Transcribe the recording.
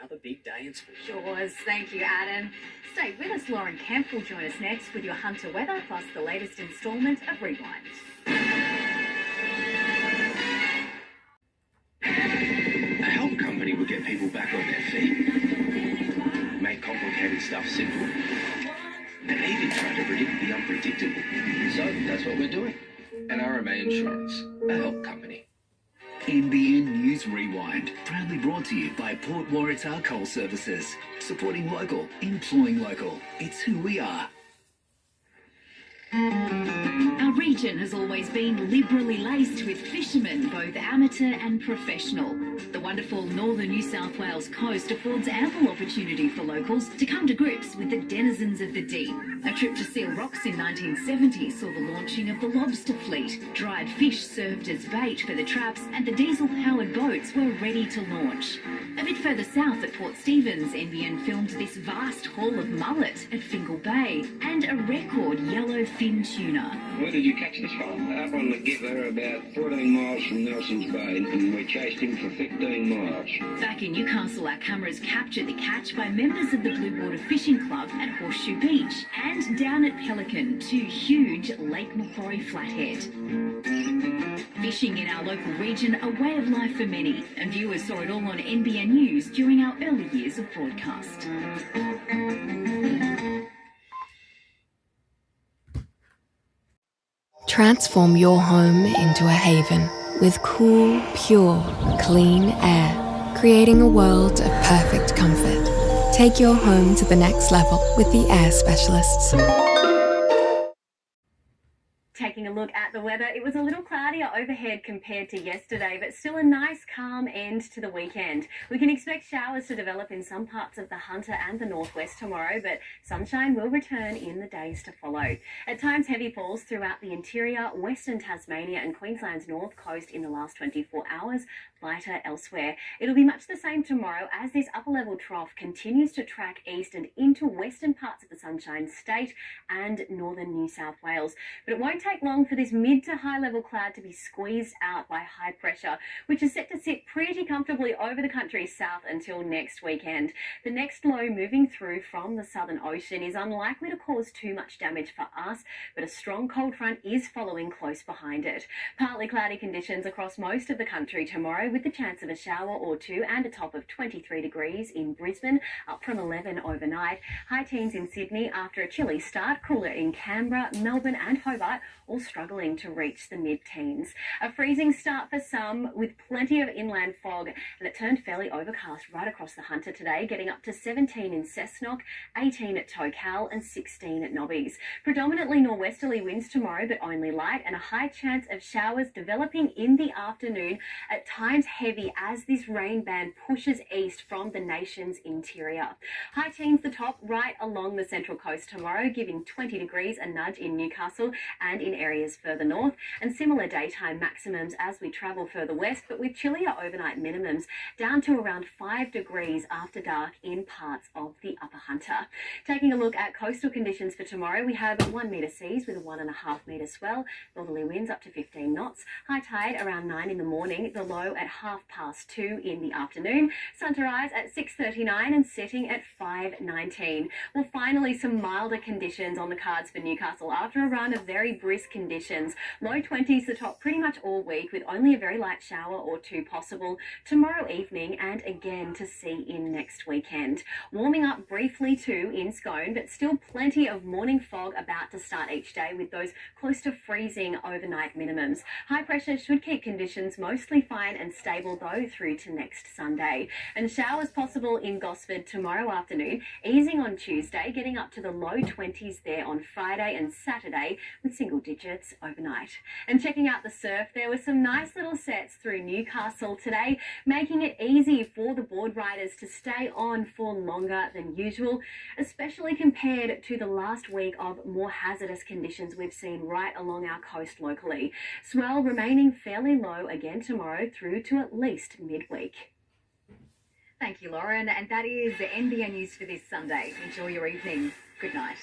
another big day in sport. Sure was. Thank you, Adam. Stay with us. Lauren Kempe will join us next with your Hunter weather, plus the latest instalment of Rewind. A help company would get people back on their feet, make complicated stuff simple, and even try to predict the unpredictable. So that's what we're doing. At RMA Insurance, a help company. NBN News Rewind, proudly brought to you by Port Waratah Coal Services. Supporting local, employing local. It's who we are. Our region has always been liberally laced with fishermen, both amateur and professional. The wonderful northern New South Wales coast affords ample opportunity for locals to come to grips with the denizens of the deep. A trip to Seal Rocks in 1970 saw the launching of the lobster fleet. Dried fish served as bait for the traps, and the diesel-powered boats were ready to launch. A bit further south at Port Stephens, NBN filmed this vast haul of mullet at Fingal Bay and a record yellowfin tuna. Where did you catch this one? Up on the Giver, about 14 miles from Nelson's Bay, and we chased him for 15 miles. Back in Newcastle, our cameras captured the catch by members of the Blue Water Fishing Club at Horseshoe Beach, and down at Pelican to huge Lake Macquarie Flathead. Fishing in our local region, a way of life for many, and viewers saw it all on NBN News during our early years of broadcast. Transform your home into a haven with cool, pure, clean air, creating a world of perfect comfort. Take your home to the next level with the air specialists. Taking a look at the weather, it was a little cloudier overhead compared to yesterday, but still a nice calm end to the weekend. We can expect showers to develop in some parts of the Hunter and the northwest tomorrow, but sunshine will return in the days to follow. At times, heavy falls throughout the interior, western Tasmania and Queensland's north coast in the last 24 hours, lighter elsewhere. It'll be much the same tomorrow as this upper level trough continues to track east and into western parts of the Sunshine State and northern New South Wales. But it won't take long for this mid to high level cloud to be squeezed out by high pressure, which is set to sit pretty comfortably over the country south until next weekend. The next low moving through from the Southern Ocean is unlikely to cause too much damage for us, but a strong cold front is following close behind it. Partly cloudy conditions across most of the country tomorrow, with the chance of a shower or two and a top of 23 degrees in Brisbane, up from 11 overnight. High teens in Sydney after a chilly start, cooler in Canberra, Melbourne and Hobart, all struggling to reach the mid-teens. A freezing start for some, with plenty of inland fog, and it turned fairly overcast right across the Hunter today, getting up to 17 in Cessnock, 18 at Tocal and 16 at Nobbies. Predominantly norwesterly winds tomorrow, but only light, and a high chance of showers developing in the afternoon, at times heavy as this rain band pushes east from the nation's interior. High teens the top right along the central coast tomorrow, giving 20 degrees a nudge in Newcastle and in areas further north, and similar daytime maximums as we travel further west, but with chillier overnight minimums down to around 5 degrees after dark in parts of the Upper Hunter. Taking a look at coastal conditions for tomorrow, we have 1 metre seas with a 1.5 metre swell, northerly winds up to 15 knots, high tide around 9 in the morning, the low at 2:30 in the afternoon, sun to rise at 6:39 and setting at 5:19. Well, finally some milder conditions on the cards for Newcastle after a run of very brisk conditions. Low 20s the top pretty much all week, with only a very light shower or two possible tomorrow evening and again to see in next weekend. Warming up briefly too in Scone, but still plenty of morning fog about to start each day, with those close to freezing overnight minimums. High pressure should keep conditions mostly fine and stable though through to next Sunday. And showers possible in Gosford tomorrow afternoon, easing on Tuesday, getting up to the low 20s there on Friday and Saturday, with single digits overnight. And checking out the surf, there were some nice little sets through Newcastle today, making it easy for the board riders to stay on for longer than usual, especially compared to the last week of more hazardous conditions we've seen right along our coast locally. Swell remaining fairly low again tomorrow through to at least midweek. Thank you, Lauren, and that is the NBN News for this Sunday. Enjoy your evening. Good night.